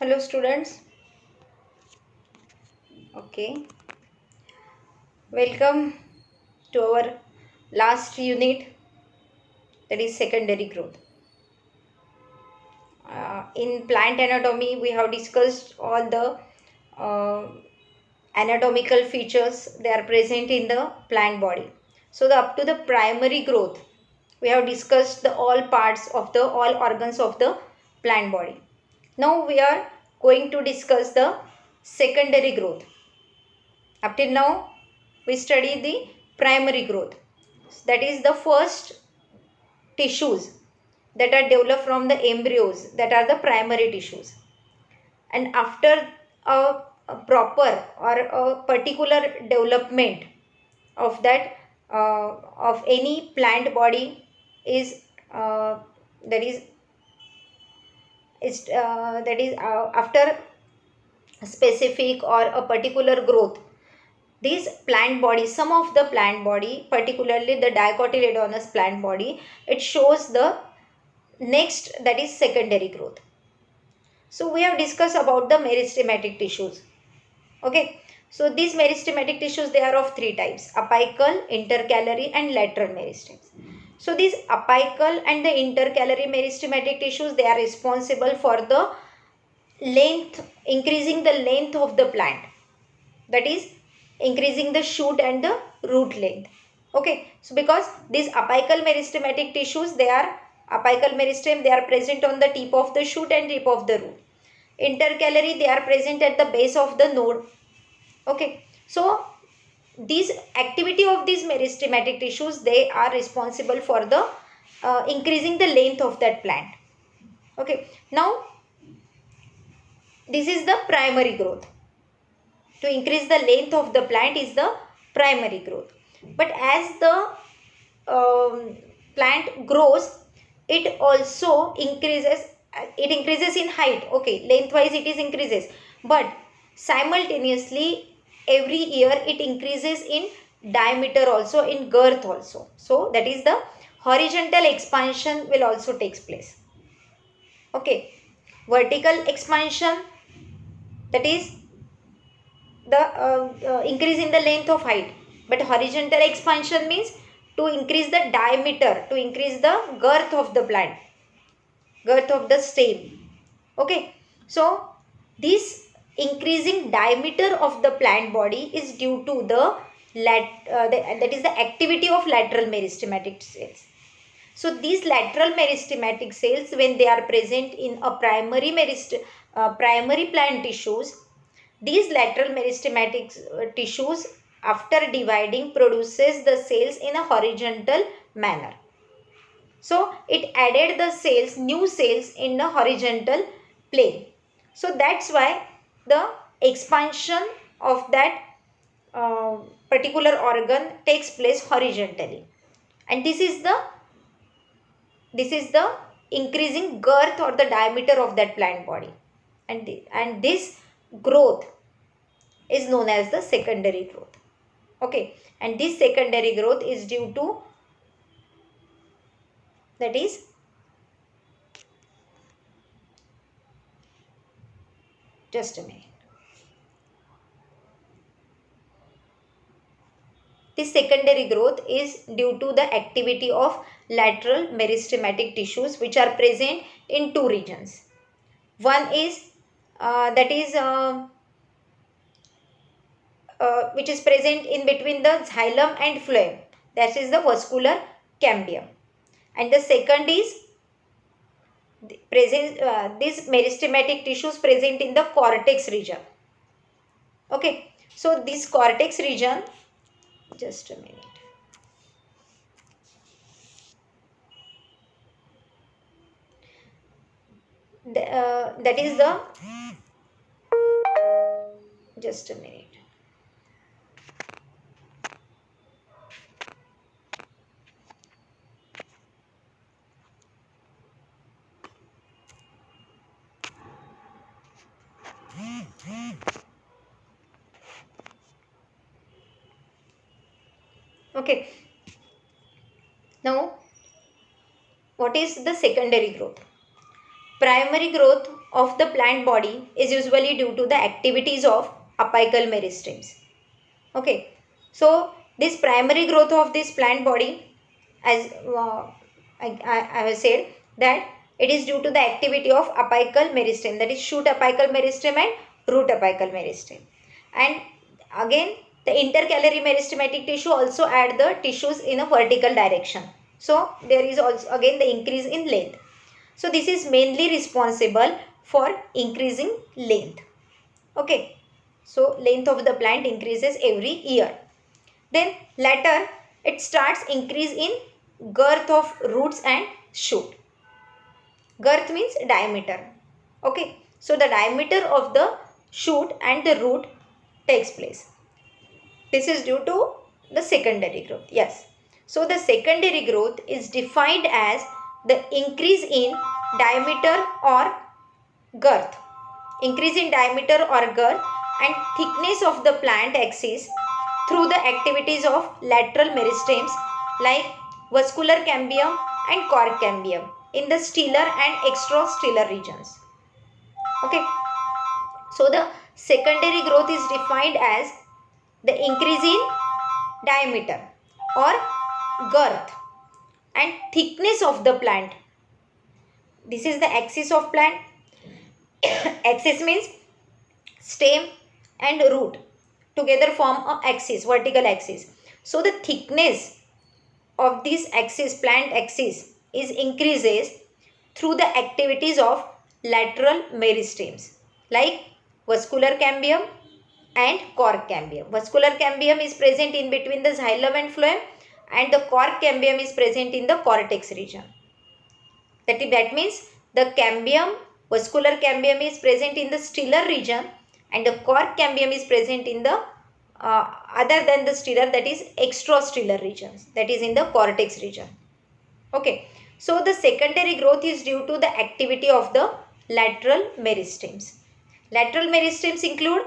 Hello students. Okay. Welcome to our last unit, that is secondary growth. In plant anatomy we have discussed all the uh, anatomical features they are present in the plant body. So the up to the primary growth we have discussed the all parts of the all organs of the plant body. Now we are going to discuss the secondary growth. Up till now, we studied the primary growth. That is the first tissues that are developed from the embryos, that are the primary tissues. And after a proper or a particular development of that of any plant body is that is after a specific or a particular growth, these plant body, some of the plant body, particularly the dicotyledonous plant body, it shows the next, that is secondary growth. So we have discussed about the meristematic tissues. Okay, so these meristematic tissues, they are of three types: apical, intercalary and lateral meristems. So these apical and the intercalary meristematic tissues, they are responsible for the length, increasing the length of the plant, that is increasing the shoot and the root length. Okay, so because these apical meristematic tissues, they are apical meristem, they are present on the tip of the shoot and tip of the root. Intercalary, they are present at the base of the node. Okay, so these activity of these meristematic tissues, they are responsible for the increasing the length of that plant. Okay, now this is the primary growth. To increase the length of the plant is the primary growth. But as the plant grows, it also increases, it increases in height. Okay, lengthwise it is increases, but simultaneously every year it increases in diameter also, in girth also. So that is the horizontal expansion will also takes place. Okay, vertical expansion, that is the increase in the length of height, but horizontal expansion means to increase the diameter, to increase the girth of the plant, girth of the stem. Okay, so this increasing diameter of the plant body is due to that is the activity of lateral meristematic cells. So these lateral meristematic cells, when they are present in a primary plant tissues, these lateral meristematic tissues, after dividing, produces the cells in a horizontal manner. So it added the cells, new cells in a horizontal plane. So that's why the expansion of that particular organ takes place horizontally. And this is the increasing girth or the diameter of that plant body. And this growth is known as the secondary growth. Okay, and this secondary growth is due to, that is just a minute. This secondary growth is due to the activity of lateral meristematic tissues, which are present in two regions. One is that is which is present in between the xylem and phloem, that is the vascular cambium. And the second is present these meristematic tissues present in the cortex region. Okay, so this cortex region, just a minute. That is the, just a minute. Okay, now what is the secondary growth? Primary growth of the plant body is usually due to the activities of apical meristems. Okay, so this primary growth of this plant body, as I have said that it is due to the activity of apical meristem, that is shoot apical meristem and root apical meristem. And again the intercalary meristematic tissue also add the tissues in a vertical direction. So there is also again the increase in length. So this is mainly responsible for increasing length. Okay, so length of the plant increases every year. Then later it starts increase in girth of roots and shoot. Girth means diameter. Okay, so the diameter of the shoot and the root takes place. This is due to the secondary growth. Yes. So the secondary growth is defined as the increase in diameter or girth. Increase in diameter or girth and thickness of the plant axis through the activities of lateral meristems like vascular cambium and cork cambium in the stellar and extrastellar regions. Okay. So the secondary growth is defined as the increase in diameter or girth and thickness of the plant. This is the axis of plant. Axis means stem and root together form a axis, vertical axis. So the thickness of this axis, plant axis, is increases through the activities of lateral meristems like vascular cambium and cork cambium. Vascular cambium is present in between the xylem and phloem and the cork cambium is present in the cortex region. That means the cambium, vascular cambium is present in the stellar region and the cork cambium is present in the other than the stellar, that is extrastellar regions, that is in the cortex region. Okay, so the secondary growth is due to the activity of the lateral meristems. Lateral meristems include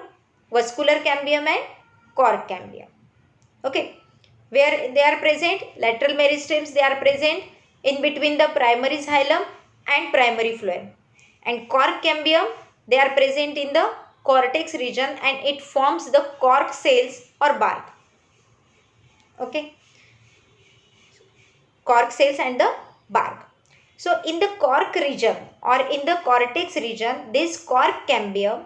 vascular cambium and cork cambium. Okay, where they are present, lateral meristems, they are present in between the primary xylem and primary phloem, and cork cambium, they are present in the cortex region and it forms the cork cells or bark. Okay, cork cells and the bark. So in the cork region or in the cortex region, this cork cambium,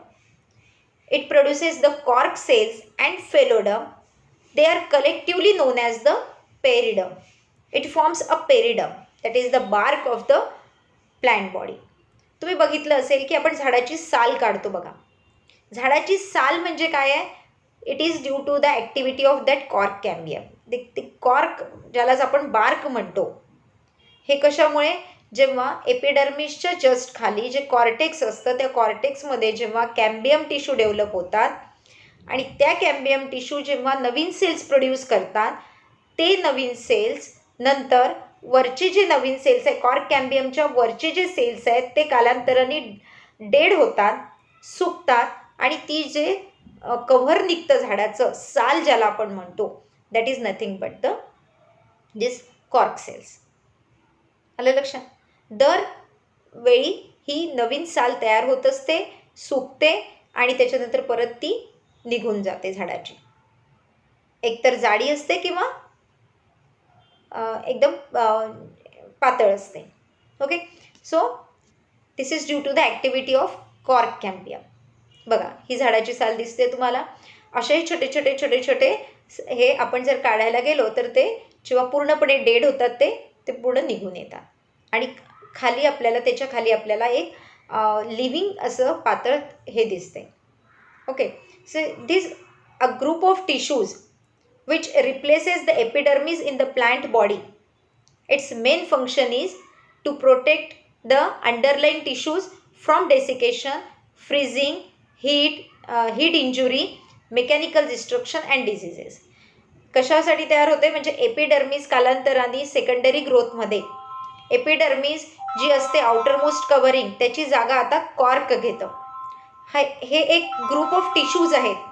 it produces the cork cells and phylloderm. They are collectively known as the peridum. It forms a peridum, that is the bark of the plant body. तुम्ही बघितलं असेल की आपण झाडाची साल काढतो बघा. झाडाची साल म्हणजे काय आहे? It is due to the activity of that cork cambium. ते कॉर्क ज्यालाच आपण बार्क म्हणतो, हे कशामुळे, जेव्हा एपिडर्मिसच्या जस्ट खाली जे कॉर्टेक्स असतं त्या कॉर्टेक्समध्ये जेव्हा कॅम्बियम टिश्यू डेव्हलप होतात आणि त्या कॅम्बियम टिश्यू जेव्हा नवीन सेल्स प्रोड्यूस करतात, ते नवीन सेल्स नंतर वरचे जे नवीन सेल्स आहे, कॉर्क कॅम्बियमच्या वरचे जे सेल्स आहेत ते कालांतराने डेड होतात, सुकतात आणि ती जे कव्हर निघतं झाडाचं, साल ज्याला आपण म्हणतो, that is nothing but the this cork cells. आलं लक्षात? दर वेळी ही नवीन साल तयार होत असते, सुकते आणि त्याच्यानंतर परत ती निघून जाते झाडाची. एकतर जाडी असते किंवा एकदम पातळ असते. Okay, so this is due to the activity of cork cambium. बघा, ही झाडाची साल दिसते तुम्हाला. असेही छोटे छोटे छोटे छोटे हे आपण जर काढायला गेलो तर ते जेव्हा पूर्णपणे डेड होतात ते पूर्ण निघून येतात आणि खाली आपल्याला, त्याच्या खाली आपल्याला एक लिव्हिंग असं पातळ हे दिसते. Okay, so this a group of tissues which replaces the epidermis in the plant body. Its main function is to protect the underlying tissues from desiccation, freezing, heat injury, mechanical destruction and diseases. कशासाठी तयार होते म्हणजे epidermis कालांतराने secondary ग्रोथमध्ये epidermis जी असते outermost covering, त्याची जागा आता cork घेतं. हे एक ग्रुप ऑफ टिश्यूज आहेत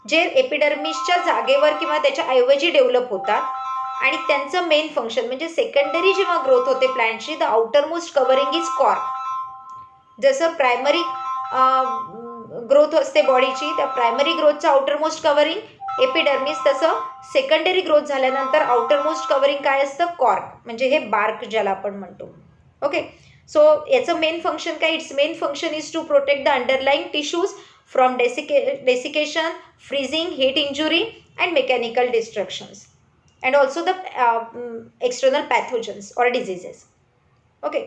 जे एपिडर्मिसच्या जागेवर किंवा त्याच्या ऐवजी डेव्हलप होतात आणि त्यांचं मेन फंक्शन म्हणजे सेकंडरी जेव्हा ग्रोथ होते प्लॅन्टची, the outermost covering is cork. जसं प्रायमरी ग्रोथ असते बॉडीची, त्या प्रायमरी ग्रोथचं आउटरमोस्ट कवरिंग एपिडर्मिस, तसं सेकंडरी ग्रोथ झाल्यानंतर आउटरमोस्ट कवरिंग काय असतं, कॉर्क, म्हणजे हे बार्क ज्याला आपण म्हणतो. ओके, सो याचं मेन फंक्शन काय, its main function is to protect the underlying tissues from desiccation, freezing, heat injury and mechanical destructions, and also the external pathogens or diseases. Okay,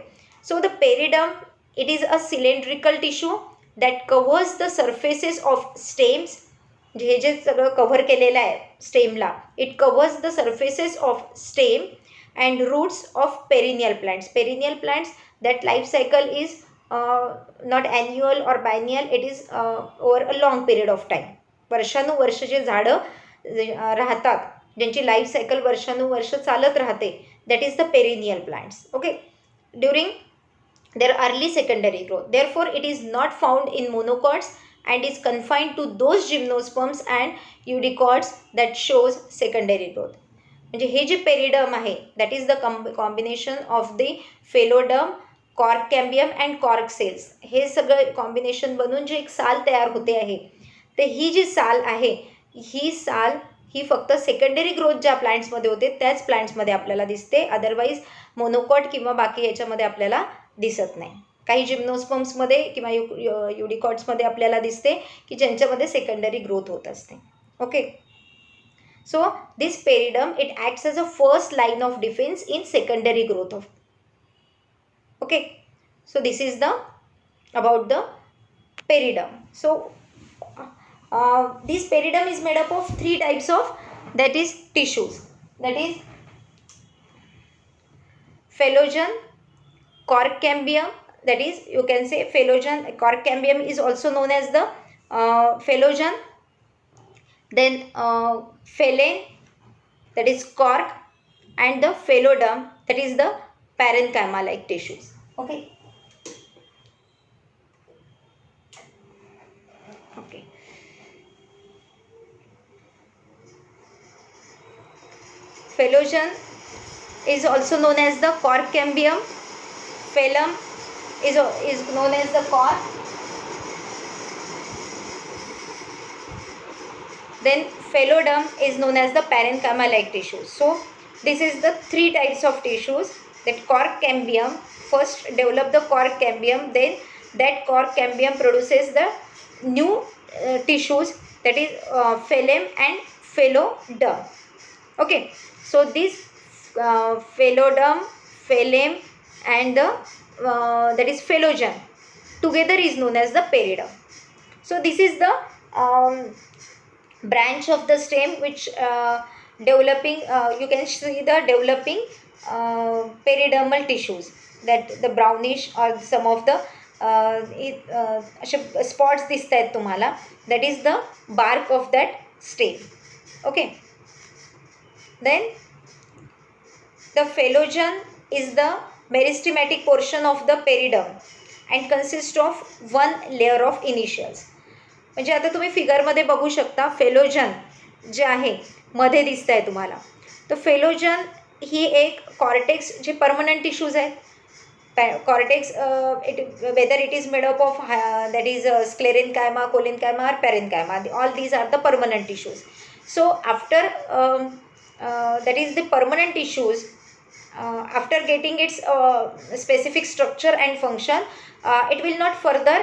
so the periderm, it is a cylindrical tissue that covers the surfaces of stems. हे जे सगळं cover केलेलं आहे स्टेमला, it covers the surfaces of stem and roots of perennial plants. Perennial plants that life cycle is not annual or biennial, it is over a long period of time. वर्षानुवर्ष जे झाडं राहतात, ज्यांची लाईफ सायकल वर्षानुवर्ष चालत राहते, that is the perennial plants. Okay, during their early secondary growth. Therefore, it is not found in monocots and is confined to those gymnosperms and eudicots that shows secondary growth. म्हणजे हे जे periderm आहे, that is the combination of the phelloderm, cork cambium and cork cells. हे सगळं combination बनून जे एक साल तयार होते आहे, ते ही जी साल आहे, ही साल ही फक्त सेकंडरी ग्रोथ ज्या प्लांट्समध्ये होते त्याच प्लांट्समध्ये आपल्याला दिसते. अदरवाईज मोनोकॉट किंवा बाकी याच्यामध्ये आपल्याला दिसत नाही. काही जिम्नोस्पर्म्समध्ये किंवा युडिकॉट्समध्ये आपल्याला दिसते की ज्यांच्यामध्ये सेकंडरी ग्रोथ होत असते. Okay, so this periderm it acts as a first line of defence in secondary growth of. Okay, so this is the about the periderm. So this peridome is made up of 3 types of, that is, tissues, that is phellogen, cork cambium, that is, you can say phellogen, cork cambium is also known as the phellogen, then phellen, that is cork, and the phelloderm, that is the parenchyma like tissues. Okay, okay. Phellogen is also known as the cork cambium. Phellum is known as the cork. Then phelloderm is known as the parenchyma like tissues. So this is the 3 types of tissues. That cork cambium, first develop the cork cambium, then that cork cambium produces the new tissues, that is phellem and phelloderm. Okay, so this phelloderm, phellem and the that is phellogen together is known as the periderm. So this is the branch of the stem which developing, you can see the developing peridermal tissues, that the brownish or some of the असे spots दिसत आहेत तुम्हाला, that is the bark of that stem. Okay, then the phellogen is the meristematic portion of the periderm and consists of 1 layer of initials. म्हणजे आता तुम्ही फिगरमध्ये बघू शकता, phellogen जे आहे मध्ये दिसत आहे तुम्हाला. तर फेलोजन ही एक कॉर्टेक्स जे परमनंट टिश्यूज आहेत, cortex whether it is made up of that is sclerenchyma, collenchyma or parenchyma, all these are the permanent tissues. So after that is the permanent tissues, after getting its specific structure and function, it will not further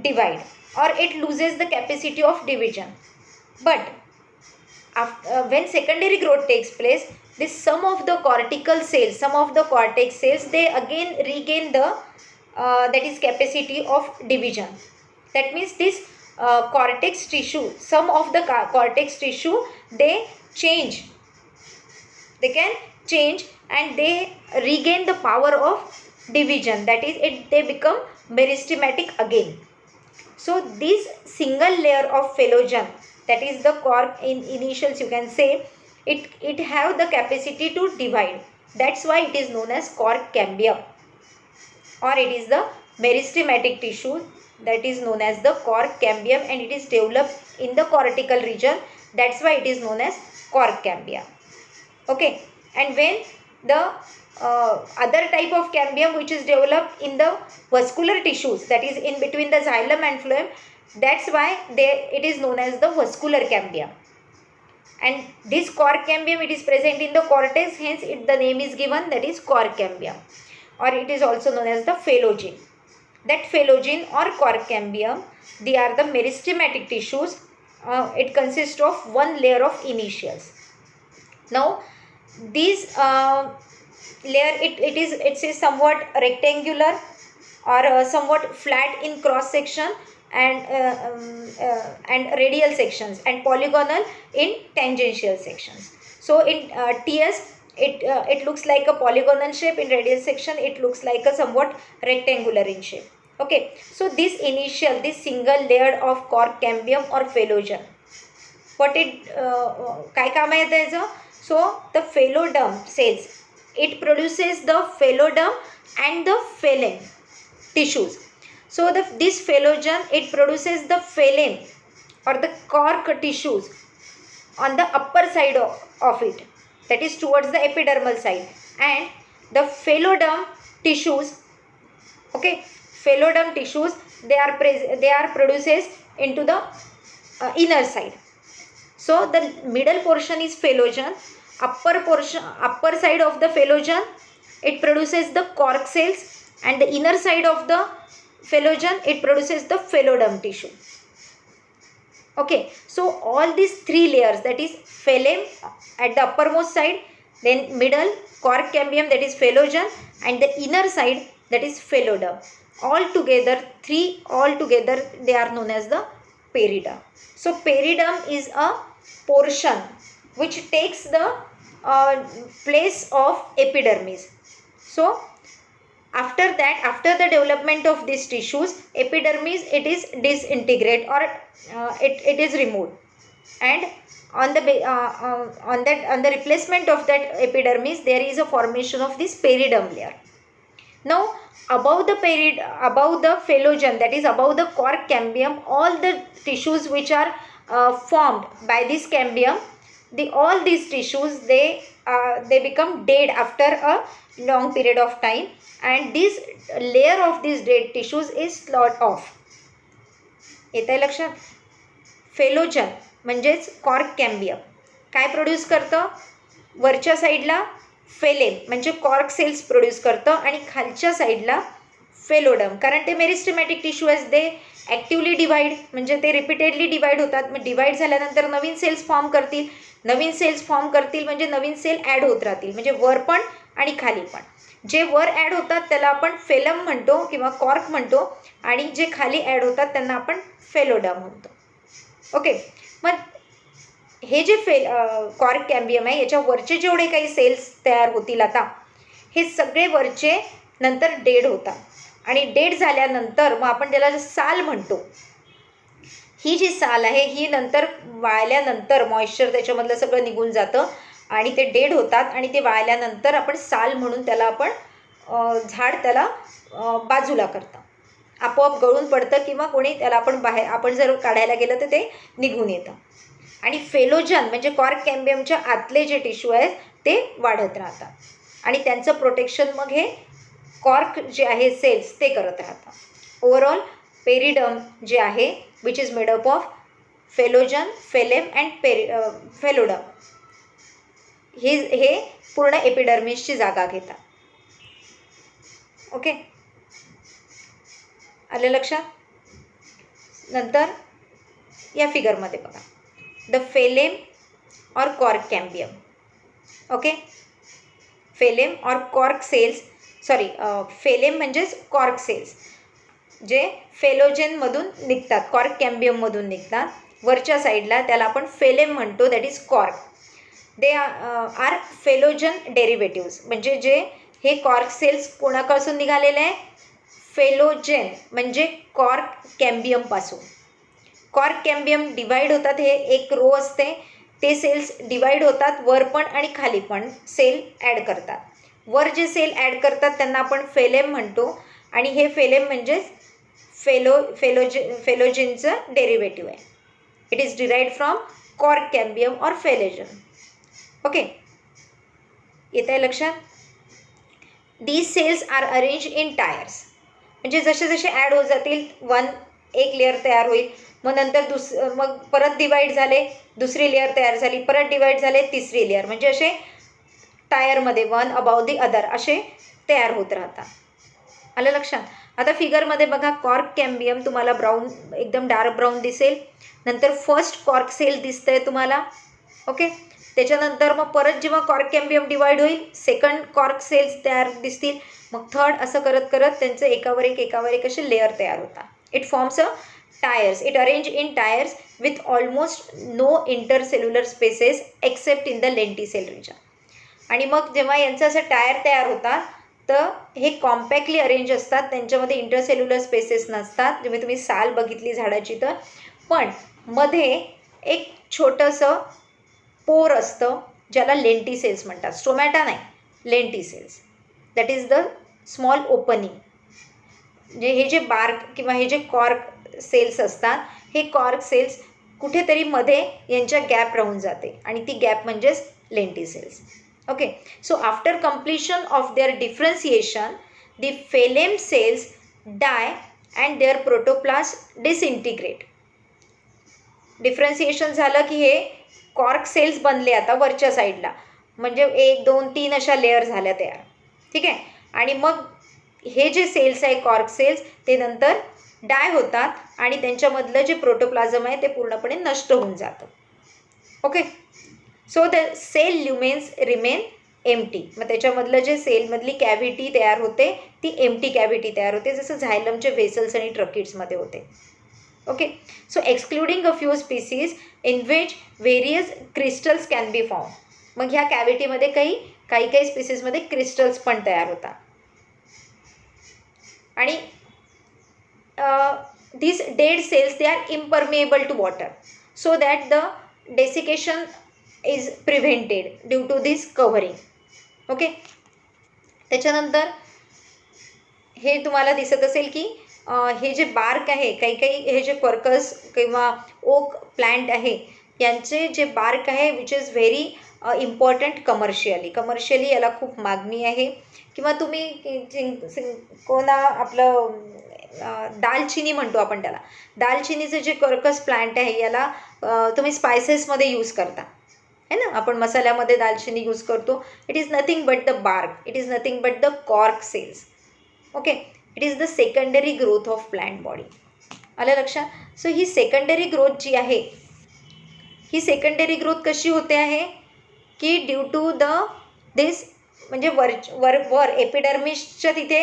divide or it loses the capacity of division. But after, when secondary growth takes place, this some of the cortical cells, some of the cortex cells, they again regain the that is capacity of division. That means this cortex tissue, some of the cortex tissue, they change, they can change and they regain the power of division, that is they become meristematic again. So this single layer of phellogen, that is the cork in initials, you can say, it have the capacity to divide. That's why it is known as cork cambium, or it is the meristematic tissue that is known as the cork cambium, and it is developed in the cortical region. That's why it is known as cork cambium. Okay, and when the other type of cambium which is developed in the vascular tissues, that is in between the xylem and phloem. That's why it is known as the vascular cambium. And this cork cambium, it is present in the cortex, hence the name is given, that is cork cambium, or it is also known as the phylogeny. That phylogeny or cork cambium, they are the meristematic tissues. It consists of one layer of initials. Now these layer, it is somewhat rectangular or somewhat flat in cross section, and radial sections, and polygonal in tangential sections. So in TS, it looks like a polygonal shape. In radial section, it looks like a somewhat rectangular in shape. Okay, so this single layer of cork cambium or phylogeny, what it काय काम आहे त्याचं? So the phylloderm cells, it produces the phylloderm and the phylem tissues. So this phylogeny, it produces the phylem or the cork tissues on the upper side of it, that is towards the epidermal side, and the phylloderm tissues, okay, phylloderm tissues, they are produced into the inner side. So the middle portion is phylogeny, upper side of the phylogeny, it produces the cork cells, and the inner side of the phylogeny, it produces the phylloderm tissue. Okay, so all these three layers, that is phylem at the uppermost side, then middle cork cambium, that is phylogeny, and the inner side, that is phylloderm. All together they are known as the periderm. So periderm is a portion which takes the place of epidermis. So after the development of these tissues, epidermis, it is disintegrate, or it is removed, and on the replacement of that epidermis, there is a formation of this periderm layer. Now above the phylogeny, that is above the cork cambium, all the tissues which are formed by this cambium, all these tissues, they become dead after a long period of time, and this layer of these dead tissues is sawed off. येत आहे लक्षात? Phellogen म्हणजेच cork cambium काय produce करतं? वरच्या साईडला फेलेम म्हणजे cork sales produce करतं, आणि खालच्या साईडला फेलोडम, कारण ते मेरिस्टेमॅटिक टिश्यू आहेत, ते ॲक्टिवली डिवाइड, म्हणजे ते रिपीटेडली डिवाइड होतात. मग डिवाइड झाल्यानंतर नवीन सेल्स फॉर्म करतील, म्हणजे नवीन सेल ॲड होत राहतील, म्हणजे वर पण आणि खाली पण. जे वर ॲड होतात त्याला आपण फेलम म्हणतो किंवा कॉर्क म्हणतो, आणि जे खाली ॲड होतात त्यांना आपण फेलोडम म्हणतो. ओके, मग हे जे कॉर्क कॅम्बियम आहे, याच्या वरचे जेवढे काही सेल्स तयार होतील आता, हे सगळे वरचे नंतर डेड होतात, आणि डेड झाल्यानंतर मग आपण त्याला साल म्हणतो. ही जी साल आहे ही नंतर वाळल्यानंतर मॉइश्चर त्याच्यामधलं सगळं निघून जातं, आणि ते डेड होतात, आणि ते वाळल्यानंतर आपण साल म्हणून त्याला आपण झाड त्याला बाजूला करतं, आपोआप गळून पडतं, किंवा कोणी त्याला आपण जर काढायला गेलं तर ते निघून येतं. आणि फेलोजन म्हणजे कॉर्क कॅम्बियमच्या आतले जे टिश्यू आहेत ते वाढत राहतात, आणि त्यांचं प्रोटेक्शन मग हे कॉर्क जे आहे सेल्स ते करत राहतात. ओव्हरऑल पेरिडम जे आहे which is made up of phellogen, phellem and phelloderm, हे पूर्ण एपिडर्मिसची जागा घेतात. ओके, आलं लक्षात? नंतर या फिगरमध्ये बघा, द फेलेम और कॉर्क कॅम्बियम. ओके, फेलेम और कॉर्क सेल्स, फेलेम म्हणजेच कॉर्क सेल्स जे फेलोजेनमधून निघतात, कॉर्क कॅम्बियममधून निघतात. वरच्या साईडला त्याला आपण फेलेम म्हणतो, that is cork. They are phellogen derivatives, म्हणजे जे हे कॉर्क सेल्स कोणापासून निघालेले आहे? फेलोजेन म्हणजे कॉर्क कॅम्बियमपासून. कॉर्क कॅम्बियम डिवाइड होतात, हे एक रो असते, ते सेल्स डिवाइड होतात, वर पण आणि खाली पण सेल ॲड करतात. वर जे सेल ॲड करतात त्यांना आपण फेलेम म्हणतो, आणि हे फेलेम म्हणजेच फेलोजेनचं डेरिव्हेटिव्ह आहे. It is derived from cork cambium और फेलोजन. ओके, येत आहे लक्षात? these cells are arranged in tiers. म्हणजे जसे जसे ॲड होत जातील एक लेअर तयार होईल, मग नंतर मग परत डिवाईड झाले, दुसरी लेअर तयार झाली, परत डिवाईड झाले, तिसरी लेअर, म्हणजे असे टायरमध्ये वन अबाउट दी अदर असे तयार होत राहतात. आलं लक्षात. आता फिगरमध्ये बघा, कॉर्क कॅम्बियम तुम्हाला ब्राऊन, एकदम डार्क ब्राऊन दिसेल. नंतर फर्स्ट कॉर्क सेल दिसतंय तुम्हाला. ओके. त्याच्यानंतर मग परत जेव्हा कॉर्क कॅम्बियम डिवाइड होईल, सेकंड कॉर्क सेल्स तयार दिसतील, मग थर्ड, असं करत करत त्यांचे एकावर एक असे लेअर तयार होतात. It forms a tiers. It arrange in tiers with almost no intercellular spaces except in the lenticel region. आणि मग जेव्हा यांचं असं टायर तयार होतात, तर हे कॉम्पॅक्टली अरेंज असतात, त्यांच्यामध्ये इंटरसेल्युलर स्पेसेस नसतात. जेव्हा तुम्ही साल बघितली झाडाची तर, पण मध्ये एक छोटंसं पोर असतं ज्याला लेंटिसेल्स म्हणतात. स्टोमॅटा नाही, lenticels. That is the small opening. म्हणजे हे जे बार्क किंवा हे जे कॉर्क सेल्स असतात, हे कॉर्क सेल्स कुठेतरी मध्ये यांच्या गॅप राहून जाते, आणि ती गॅप म्हणजेच lenticels. Okay. So after completion of their differentiation, the phloem cells die and their protoplast disintegrate. Differentiation झालं की हे कॉर्क सेल्स बनले आता वरच्या साईडला, म्हणजे 1, 2, 3 अशा लेअर झाल्या तयार. ठीक आहे. आणि मग हे जे सेल्स आहे कॉर्क सेल्स, ते नंतर डाय होतात आणि त्यांच्यामधलं जे प्रोटोप्लाझम आहे ते पूर्णपणे नष्ट होऊन जातं. Okay. So the cell lumens remain empty. मग त्याच्यामधलं जे सेलमधली कॅव्हिटी तयार होते ती एम्प्टी कॅव्हिटी तयार होते, जसं झायलमचे व्हेसल्स आणि ट्रकिड्समध्ये होते. Okay. So excluding a few species in which various crystals can be form. मग ह्या कॅव्हिटीमध्ये काही स्पीसीजमध्ये क्रिस्टल्स पण तयार होतात. आणि these dead cells, they are impermeable to water, so that the desiccation is prevented due to this covering. Okay. त्याच्यानंतर हे तुम्हाला दिसत असेल की हे जे बार्क आहे, काही हे जे क्वर्कस किंवा ओक प्लांट आहे, यांचे जे बार्क आहे which is very important commercially याला खूप मागणी आहे. किंवा तुम्ही कोणा आपलं दालचिनी म्हणतो आपण त्याला, दालचिनीचं जे कर्कस प्लांट आहे याला तुम्ही स्पायसेसमध्ये यूज करता है ना. आपण मसाल्यामध्ये दालचिनी यूज करतो. It is nothing but the bark, it is nothing but the cork cells. Okay. It is the secondary growth of plant body. आलं लक्षात. सो ही सेकंडरी ग्रोथ जी आहे, ही सेकंडरी ग्रोथ कशी होते आहे की ड्यू टू दिस, म्हणजे वर एपिडर्मिसच्या तिथे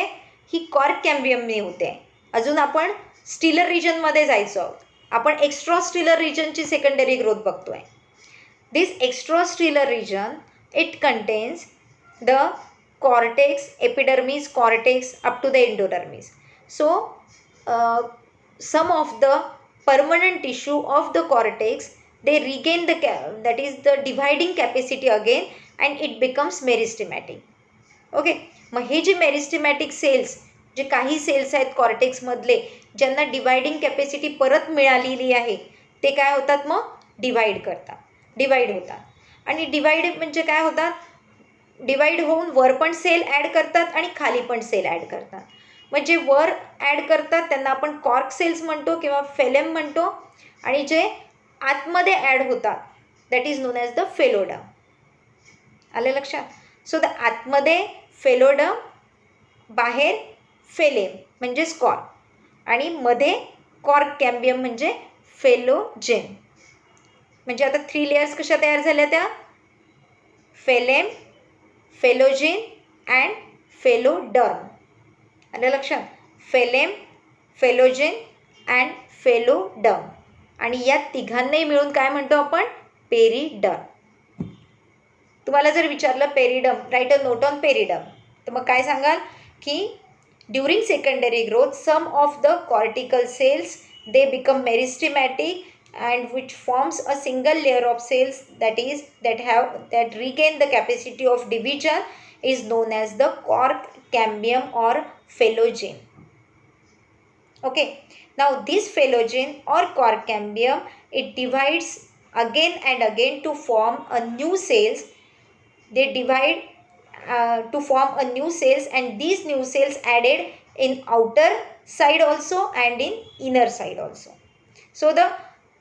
ही कॉर्क कॅम्बियमने होते. अजून आपण स्टिलर रिजनमध्ये जायचो आहोत. आपण एक्स्ट्रास्टिलर रिजनची सेकंडरी ग्रोथ बघतोय. This extrastelar region, it contains the cortex, epidermis, cortex up to the endodermis. So some of the permanent tissue of the cortex, they regain that is the dividing capacity again, and it becomes meristematic. Okay. मग हे जे meristematic cells, जे काही cells आहेत कॉर्टेक्समधले ज्यांना dividing capacity परत मिळालेली आहे, ते काय होतात, मग डिवाईड होतात. आणि डिवाईड म्हणजे काय होतात, डिवाईड होऊन वर पण सेल ॲड करतात आणि खाली पण सेल ॲड करतात. मग जे वर ॲड करतात त्यांना आपण कॉर्क सेल्स म्हणतो किंवा फेलेम म्हणतो, आणि जे आतमध्ये ॲड होतात that is known as the phelloderm. आलं लक्षात. सो द आतमध्ये फेलोडम, बाहेर फेलेम म्हणजे कॉर्क, आणि मध्ये कॉर्क कॅम्बियम म्हणजे फेलोजेन. म्हणजे आता 3 लेयर्स कशा तयार झाल्या त्या, फेलेम, फेलोजेन अँड फेलोडर्म. आलं लक्षात. फेलेम, फेलोजेन अँड फेलोडर्म. आणि या तिघांनाही मिळून काय म्हणतो आपण, पेरिडर्म. तुम्हाला जर विचारलं periderm, write a note on periderm, तर मग काय सांगाल की during secondary growth some of the cortical cells they become meristematic and which forms a single layer of cells that regain the capacity of division is known as the cork cambium or phellogen. Okay. Now this phellogen or cork cambium, it divides again and again to form a new cells. They divide to form a new cells, and these new cells added in outer side also and in inner side also. So the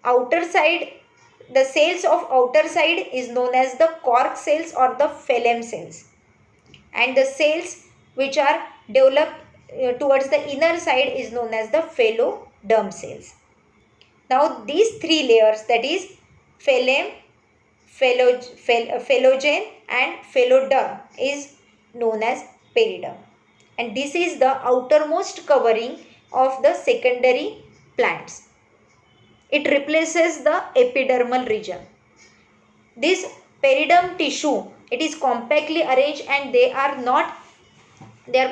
outer side, the cells of outer side is known as the cork cells or the phloem cells, and the cells which are developed towards the inner side is known as the phloderm cells. Now these three layers, that is phloem, phelogen and pheloderm, is known as periderm, and this is the outermost covering of the secondary plants. It replaces the epidermal region. This periderm tissue, it is compactly arranged, and they are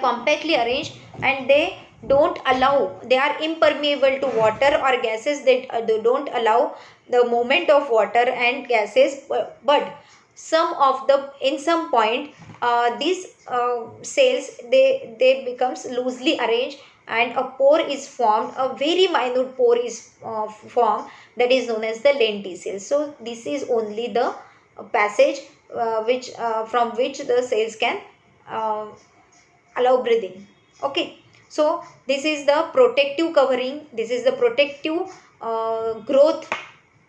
compactly arranged, and they are impermeable to water or gases. They don't allow the movement of water and gases, but in some point these cells, they becomes loosely arranged, and a pore is formed, a very minute pore is formed, that is known as the lenticels. So this is only the passage which from which the cells can allow breathing. Okay, so this is the protective covering, this is the protective growth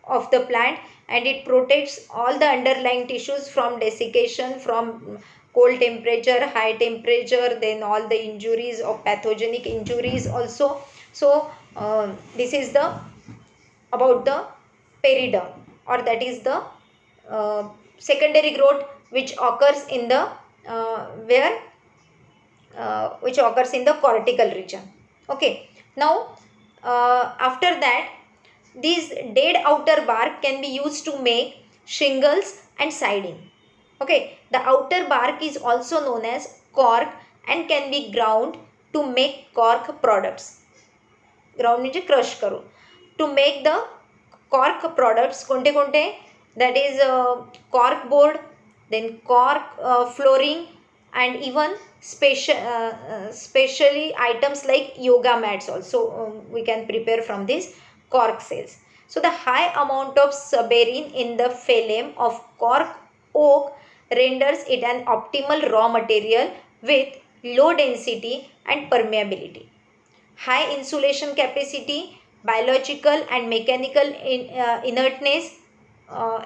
of the plant, and it protects all the underlying tissues from desiccation, from cold temperature, high temperature, then all the injuries of pathogenic injuries also. So this is the about the periderm, or that is the secondary growth which occurs in the where which occurs in the cortical region. Okay, now after that, these dead outer bark can be used to make shingles and siding. Okay, the outer bark is also known as cork and can be ground to make cork products. Ground म्हणजे crush करून. To make the cork products, कोणते कोणते, that is cork board, then cork flooring, and even specially items like yoga mats also we can prepare from these cork cells. So the high amount of suberin in the phloem of cork oak renders it an optimal raw material with low density and permeability. High insulation capacity, biological and mechanical inertness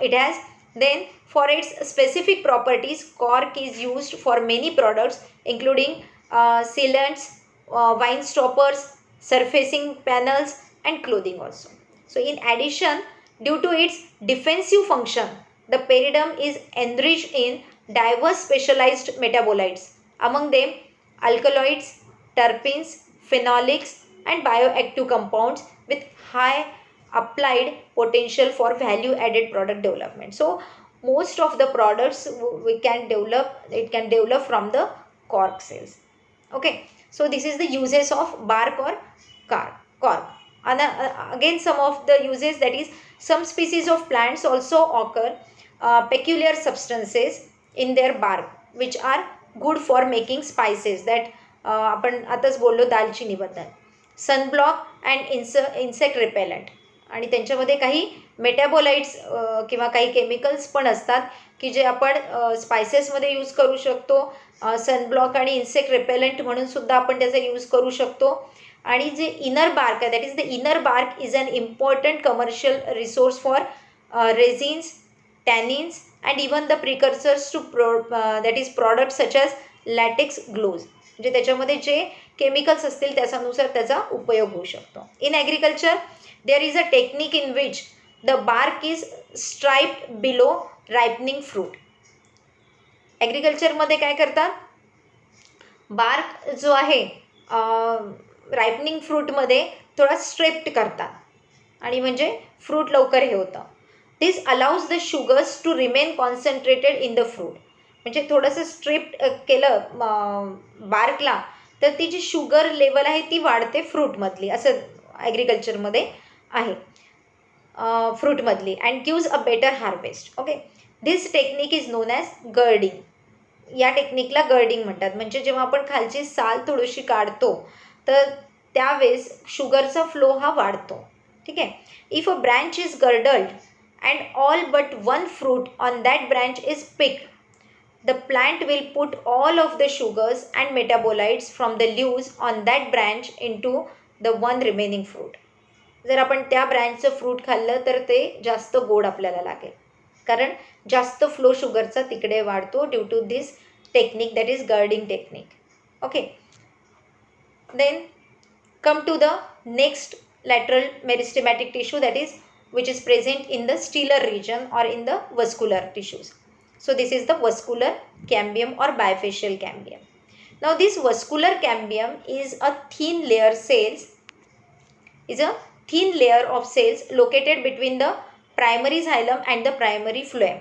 it has. Then for its specific properties, cork is used for many products including sealants, wine stoppers, surfacing panels, and clothing also. So in addition, due to its defensive function, the periderm is enriched in diverse specialized metabolites, among them alkaloids, terpenes, phenolics, and bioactive compounds with high applied potential for value added product development. So most of the products we can develop, it can develop from the cork cells. Okay, so this is the uses of bark or cork. And again, some of the uses, that is some species of plants also occur peculiar substances in their bark which are good for making spices, that आपण आताच बोललो दालचिनीबद्दल. Sunblock and insect repellent, आणि त्यांच्यामध्ये काही मेटॅबोलाइट्स किंवा काही chemicals पण असतात की जे आपण स्पायसेसमध्ये यूज करू शकतो. सनब्लॉक आणि इन्सेक्ट रिपेलंट म्हणून सुद्धा आपण त्याचा यूज करू शकतो. आणि जे इनर बार्क आहे, that is the inner bark is an important commercial resource for resins, tannins, and even the precursors to that is product such as latex gloves. म्हणजे त्याच्यामध्ये जे केमिकल्स असतील त्याच्यानुसार त्याचा उपयोग होऊ शकतो. In agriculture there is a technique in which the bark is striped below ripening fruit. ॲग्रिकल्चरमध्ये काय करतात, बार्क जो आहे रायपनिंग फ्रूटमध्ये थोडा स्ट्रेप्ड करतात, आणि म्हणजे फ्रूट लवकर हे होतं. This allows the sugars to remain concentrated in the fruit. म्हणजे थोडंसं स्ट्रिप्ट केलं बार्कला तर ती जी शुगर लेवल आहे ती वाढते फ्रूटमधली, असं ॲग्रिकल्चरमध्ये आहे फ्रूटमधली, and gives a better harvest. Okay, this technique is known as girding. या टेक्निकला गर्डिंग म्हणतात. म्हणजे जेव्हा आपण खालची साल थोडीशी काढतो तर त्यावेळेस शुगरचा फ्लो हा वाढतो. ठीक आहे. If a branch is girdled and all but one fruit on that branch is picked, the plant will put all of the sugars and metabolites from the leaves on that branch into the one remaining fruit. जर आपण त्या ब्रँचचं fruit खाल्लं तर ते जास्त गोड आपल्याला लागेल, कारण जास्त फ्लो शुगरचा तिकडे वाढतो due to this technique, that is girding technique. Okay, then come to the next lateral meristematic tissue, that is which is present in the stellar region or in the vascular tissues. So this is the vascular cambium or bifacial cambium. Now this vascular cambium is a thin layer of cells located between the primary xylem and the primary phloem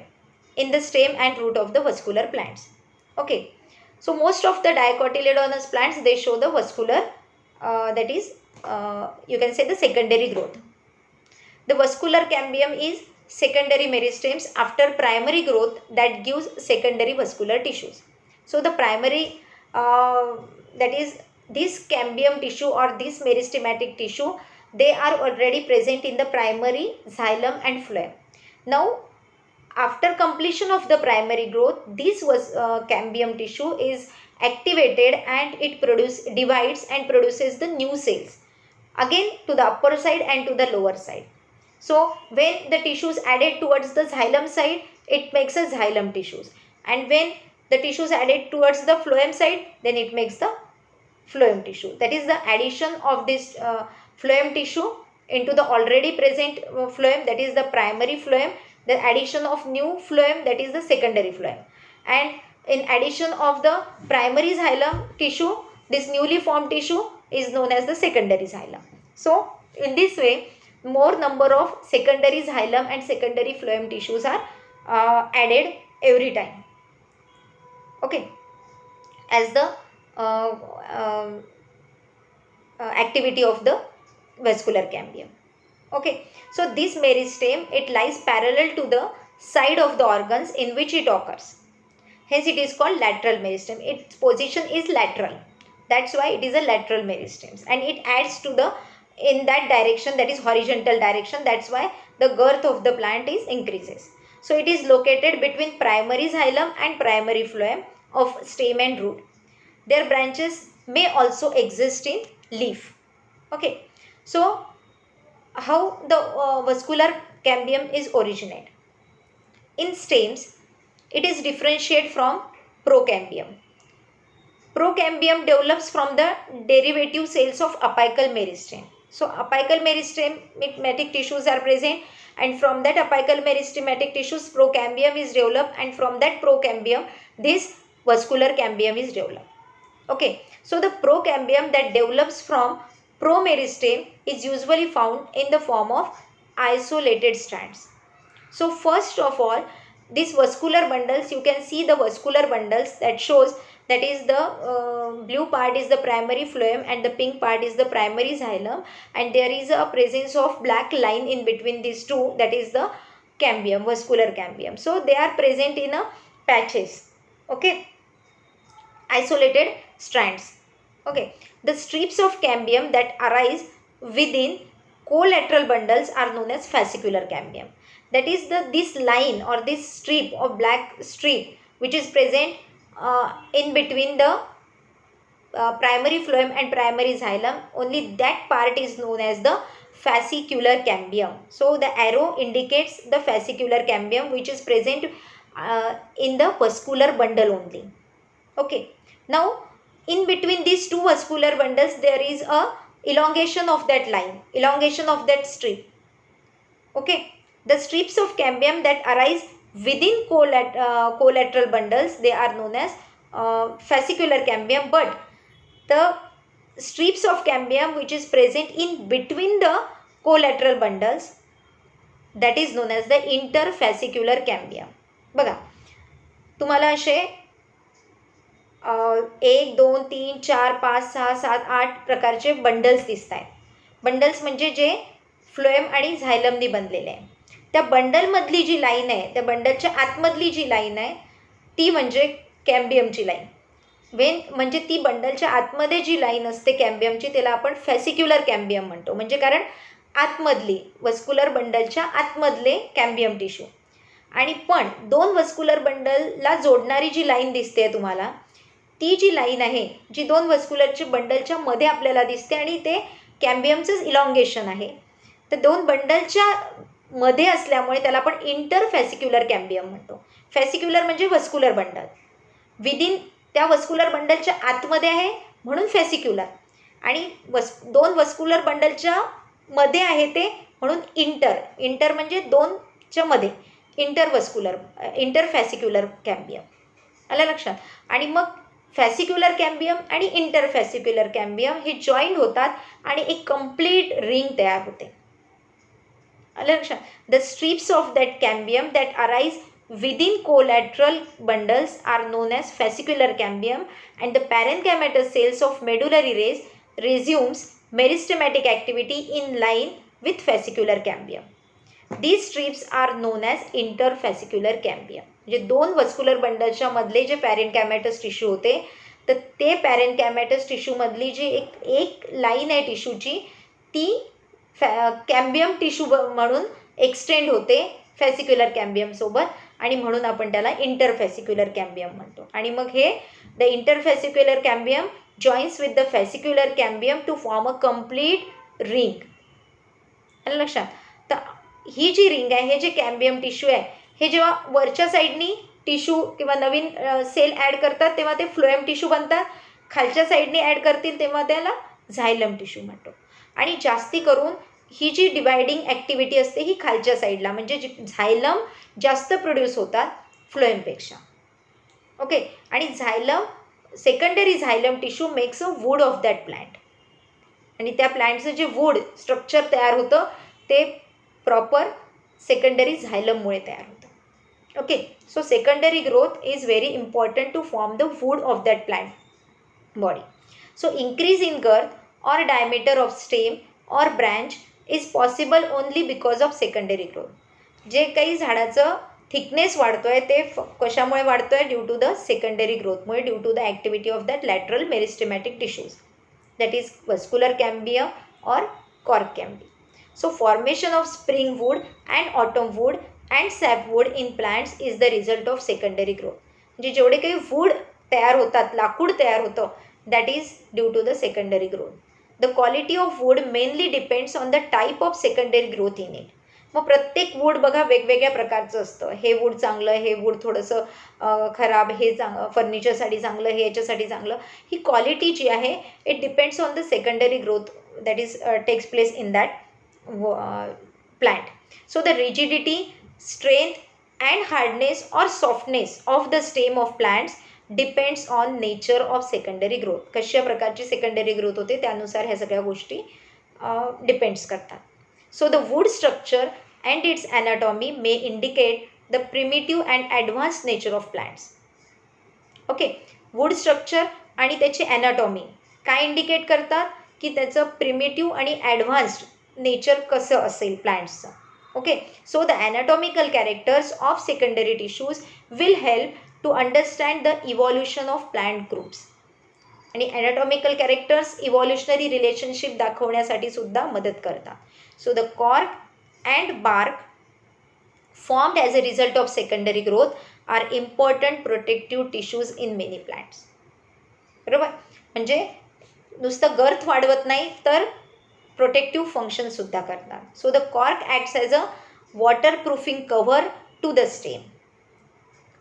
in the stem and root of the vascular plants. Okay, so most of the dicotyledonous plants, they show the vascular that is you can say the secondary growth. The vascular cambium is secondary meristems after primary growth that gives secondary vascular tissues. So the primary that is this cambium tissue or this meristematic tissue, they are already present in the primary xylem and phloem. Now after completion of the primary growth, this cambium tissue is activated and it divides and produces the new cells, again to the upper side and to the lower side. So when the tissues added towards the xylem side, it makes a xylem tissues, and when the tissues added towards the phloem side, then it makes the phloem tissue. That is the addition of this phloem tissue into the already present phloem, that is the primary phloem, the addition of new phloem, that is the secondary phloem, and in addition of the primary xylem tissue, this newly formed tissue is known as the secondary xylem. So in this way, more number of secondary xylem and secondary phloem tissues are added every time. Okay, as the activity of the vascular cambium. Okay, so this meristem, it lies parallel to the side of the organs in which it occurs. Hence it is called lateral meristem. Its position is lateral. That's why it is a lateral meristem, and it adds to the in that direction, that is horizontal direction. That's why the girth of the plant is increases. So it is located between primary xylem and primary phloem of stem and root. Their branches may also exist in leaf. Okay, so how the vascular cambium is originate? In stems, it is differentiated from procambium. Procambium develops from the derivative cells of apical meristem. So apical meristematic tissues are present, and from that apical meristematic tissues procambium is developed, and from that procambium this vascular cambium is developed. Okay, so the procambium that develops from promeristem is usually found in the form of isolated strands. So first of all, these vascular bundles, you can see the vascular bundles that shows, that is the blue part is the primary phloem and the pink part is the primary xylem, and there is a presence of black line in between these two, that is the cambium, vascular cambium. So they are present in a patches. Okay, isolated strands. Okay, the strips of cambium that arise within collateral bundles are known as fascicular cambium. That is this line or this strip of black strip which is present in between the primary phloem and primary xylem, only that part is known as the fascicular cambium. So the arrow indicates the fascicular cambium which is present in the vascular bundle only. Okay, now in between these two vascular bundles there is a elongation of that line, elongation of that strip. Okay, the strips of cambium that arise within collateral bundles, they are known as fascicular cambium, but the strips of cambium which is present in between the collateral bundles, that is known as the interfascicular cambium. बघा, तुम्हाला असे 1 2 3 4 5 6 7 8 प्रकारचे bundles दिसत आहेत. Bundles म्हणजे जे phloem आणि झायलमनी बनलेले आहे. त्या बंडलमधली जी लाईन आहे, त्या बंडलच्या आतमधली जी लाईन आहे ती म्हणजे कॅम्बियमची लाईन. म्हणजे ती बंडलच्या आतमध्ये जी लाईन असते कॅम्बियमची, त्याला आपण फॅसिक्युलर कॅम्बियम म्हणतो. म्हणजे कारण आतमधली वस्क्युलर बंडलच्या आतमधले कॅम्बियम टिश्यू. आणि पण दोन वस्क्युलर बंडलला जोडणारी जी लाईन दिसते तुम्हाला, ती जी लाईन आहे जी दोन वस्क्युलरची बंडलच्या मध्ये आपल्याला दिसते आणि ते कॅम्बियमचंच इलॉंगेशन आहे, तर दोन बंडलच्या मध्ये असल्यामुळे त्याला आपण इंटरफॅसिक्युलर कॅम्बियम म्हणतो. फॅसिक्युलर म्हणजे वस्क्युलर बंडल, विदिन त्या वस्क्युलर बंडलच्या आतमध्ये आहे म्हणून फॅसिक्युलर, आणि दोन वस्क्युलर बंडलच्या मध्ये आहे ते म्हणून इंटर म्हणजे दोनच्या मध्ये, इंटरफॅसिक्युलर कॅम्बियम. आलं लक्षात? आणि मग फॅसिक्युलर कॅम्बियम आणि इंटरफॅसिक्युलर कॅम्बियम हे जॉईंट होतात आणि एक कंप्लीट रिंग तयार होते. आलं लक्षात? The strips of that cambium that arise within collateral bundles are known as fascicular cambium, and the parenchymatous cells of medullary rays resumes meristematic activity in line with fascicular cambium. These strips are known as interfascicular cambium. म्हणजे दोन vascular बंडलच्या मधले जे पॅरेन्कायमॅटस tissue होते, तर ते पॅरेन्कायमॅटस टिश्यूमधली जी एक line आहे टिश्यूची, ती cambium tissue म्हणून एक्सटेंड होते फॅसिक्युलर कॅम्बियमसोबत, आणि म्हणून आपण त्याला इंटरफॅसिक्युलर कॅम्बियम म्हणतो. आणि मग हे the interfascicular cambium joins with the fascicular cambium to form a complete ring. आलं लक्षात? तर ही जी रिंग आहे, हे जे कॅम्बियम टिश्यू आहे, हे जेव्हा वरच्या साईडनी टिश्यू किंवा नवीन सेल ॲड करतात तेव्हा ते फ्लोएम टिश्यू बनतात, खालच्या साईडनी ॲड करतील तेव्हा त्याला झायलम टिश्यू म्हणतो. आणि जास्ती करून ही जी डिवायडिंग ॲक्टिव्हिटी असते ही खालच्या साईडला, म्हणजे झायलम जास्त प्रोड्यूस होतात फ्लोएमपेक्षा. ओके. आणि secondary xylem tissue makes a wood of that plant, आणि त्या प्लांटचं जे वूड स्ट्रक्चर तयार होतं ते प्रॉपर सेकंडरी झायलममुळे तयार होतं. Okay. So secondary growth is very important to form the wood of that plant body. So increase in girth or diameter of stem or branch is possible only because of secondary growth. जे काही झाडाचं thickness वाढतो आहे ते कशामुळे वाढतो आहे? Due to the secondary ग्रोथमुळे, due to the activity of that lateral meristematic tissues, that is vascular cambium और cork cambium. So formation of spring wood and autumn wood and sap wood in plants is the result of secondary growth. म्हणजे जेवढे काही wood तयार होतात, लाकूड तयार होतं, that is due to the secondary growth. The quality of wood mainly depends on the type of secondary growth in it. मग प्रत्येक would बघा वेगवेगळ्या प्रकारचं असतं. हे वूड चांगलं, हे वूड थोडंसं खराब, हे फर्निचरसाठी चांगलं, हे याच्यासाठी चांगलं. ही क्वालिटी जी आहे it depends on the secondary growth that is takes place in that plant. So the rigidity, strength and hardness और softness of the stem of plants depends on nature of secondary growth. कशा प्रकारची secondary growth होते त्यानुसार ह्या सगळ्या गोष्टी depends करतात. So the wood structure and its anatomy may indicate the primitive and advance nature of plants. Okay. Wood structure आणि त्याची ॲनाटॉमी काय इंडिकेट करतात? की त्याचं प्रिमिटिव्ह आणि ॲडव्हान्स्ड नेचर कसं असेल प्लांट्सचं. Okay. So the anatomical characters of secondary tissues will help to understand the evolution of plant groups. आणि ॲनाटॉमिकल कॅरेक्टर्स इव्हॉल्युशनरी रिलेशनशिप दाखवण्यासाठी सुद्धा मदत करतात. So the cork and bark formed as a result of secondary growth are important protective tissues in many plants. बरोबर? म्हणजे नुसतं गर्थ वाढवत नाही तर प्रोटेक्टिव्ह फंक्शनसुद्धा करतात. So the cork acts as a water proofing cover to the stem.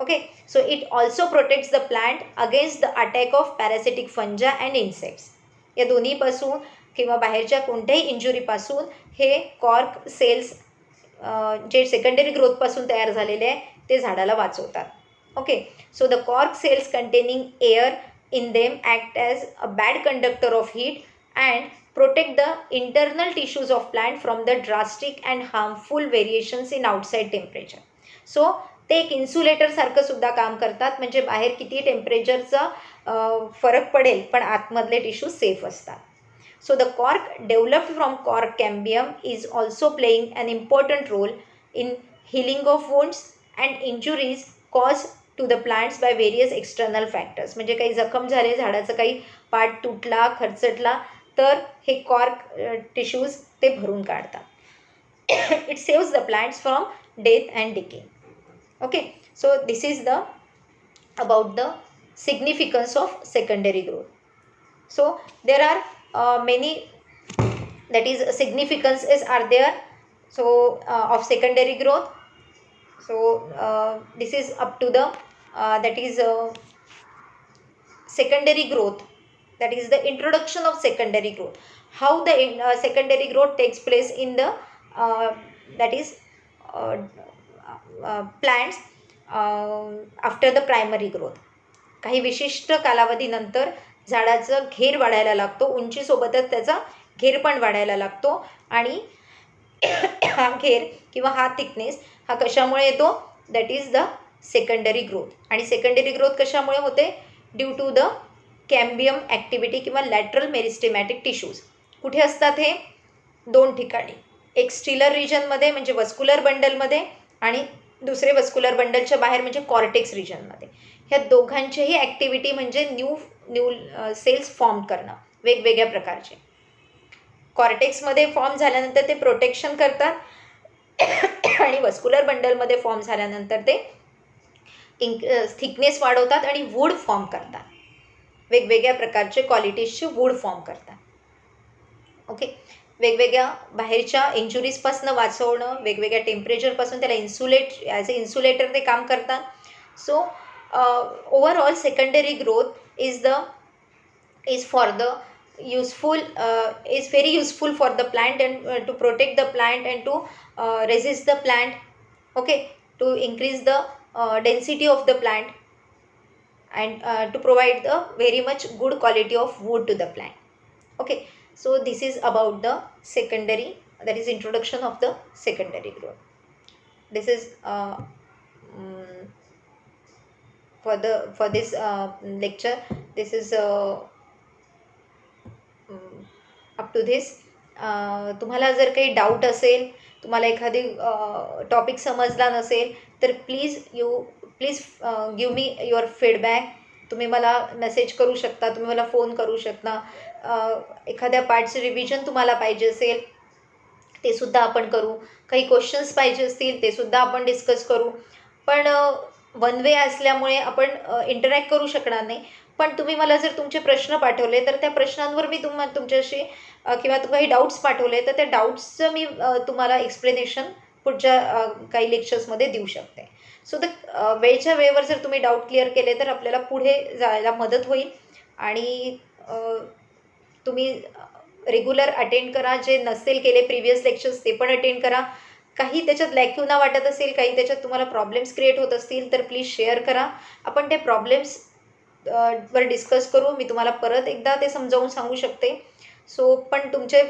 Okay, so it also protects the plant against the attack of parasitic fungi and insects. या दोन्हीपासून किंवा बाहेरच्या कोणत्याही इंजुरीपासून हे कॉर्क सेल्स जे सेकंडरी ग्रोथपासून तयार झालेले आहे ते झाडाला वाचवतात. Okay. So the cork cells containing air in them act as a bad conductor of heat and protect the internal tissues of plant from the drastic and harmful variations in outside temperature. So ते एक इन्सुलेटरसारखं सुद्धा काम करतात, म्हणजे बाहेर किती टेम्परेचरचा फरक पडेल पण आतमधले टिश्यू सेफ असतात. So the cork developed from cork cambium is also playing an important role in healing of wounds and injuries cause to the plants by various external factors. म्हणजे काही जखम झाले, झाडाचं काही पार्ट तुटला, खरचटला, तर हे कॉर्क टिश्यूज ते भरून काढतात. It saves the plants from death and decay. Okay, so this is the about the significance of secondary growth. So there are many, that is significances are there, so of secondary growth. So this is up to the that is secondary growth, that is the introduction of secondary growth, how the secondary growth takes place in the that is uh, plants after the primary growth. काही विशिष्ट कालावधीनंतर झाडाचं घेर वाढायला लागतो, उंचीसोबतच त्याचा घेर पण वाढायला लागतो. आणि हा घेर किंवा हा थिकनेस हा कशामुळे येतो, that is the secondary growth. आणि सेकंडरी ग्रोथ कशामुळे होते, due to the cambium activity किंवा लॅटरल मेरिस्टेमॅटिक टिश्यूज. कुठे असतात हे, दोन ठिकाणी, एक स्टिलर रिजनमध्ये म्हणजे वस्क्युलर बंडलमध्ये, आणि दुसरे वस्क्युलर बंडलच्या बाहेर म्हणजे कॉर्टेक्स रिजनमध्ये. ह्या दोघांचीही ॲक्टिव्हिटी म्हणजे न्यू सेल्स फॉर्म करणं वेगवेगळ्या प्रकारचे. कॉर्टेक्समध्ये फॉर्म झाल्यानंतर ते प्रोटेक्शन करतात आणि वस्क्युलर बंडलमध्ये फॉर्म झाल्यानंतर ते थिकनेस वाढवतात आणि वूड फॉर्म करतात, वेगवेगळ्या प्रकारचे क्वालिटीजचे वूड फॉर्म करतात. ओके, वेगवेगळ्या बाहेरच्या इंजुरीजपासून वाचवणं, वेगवेगळ्या टेम्परेचरपासून त्याला इन्सुलेट, ॲज अ इन्सुलेटर ते काम करतात. So overall secondary growth is for the useful, is very useful for the plant and to protect the plant and to resist the plant. Okay, to increase the density of the plant and to provide the very much good quality of wood to the plant. Okay, so this is about the secondary, that is introduction of the secondary growth. This is for this lecture, this is up to this. तुम्हाला जर काही doubt असेल, तुम्हाला एखादी topic समजला नसेल, तर please give me your feedback. तुम्ही मला मेसेज करू शकता, तुम्ही मला फोन करू शकता. एखाद्या पार्टचं रिव्हिजन तुम्हाला पाहिजे असेल, ते सुद्धा आपण करू. काही क्वेश्चन्स पाहिजे असतील, ते सुद्धा आपण डिस्कस करू. पण वन वे असल्यामुळे आपण इंटरॅक्ट करू शकणार नाही. पण तुम्ही मला जर तुमचे प्रश्न पाठवले, तर त्या प्रश्नांवर मी तुमच्याशी किंवा काही डाऊट्स पाठवले, तर त्या डाऊट्सचं मी तुम्हाला एक्सप्लेनेशन पुढच्या काही लेक्चर्समध्ये देऊ शकते. सो वेळच्या वेळेवर जर तुम्ही डाऊट क्लिअर केले, तर आपल्याला पुढे जायला मदत होईल. आणि तुम्ही रेग्युलर अटेंड करा. जे नसेल केले प्रिव्हियस लेक्चर्स, ते पण अटेंड करा. काही त्याच्यात लॅक्युना वाटत असेल, काही त्याच्यात तुम्हाला प्रॉब्लेम्स क्रिएट होत असतील, तर प्लीज शेअर करा. आपण ते प्रॉब्लेम्स वर डिस्कस करू. मी तुम्हाला परत एकदा ते समजावून सांगू शकते. सो पण तुमचे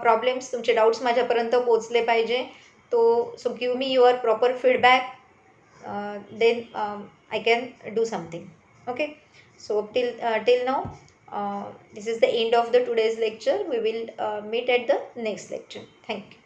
प्रॉब्लेम्स, तुमचे डाऊट्स माझ्यापर्यंत पोचले पाहिजे. So give me your proper feedback, then I can do something. Okay, so till now this is the end of the today's lecture. We will meet at the next lecture. Thank you.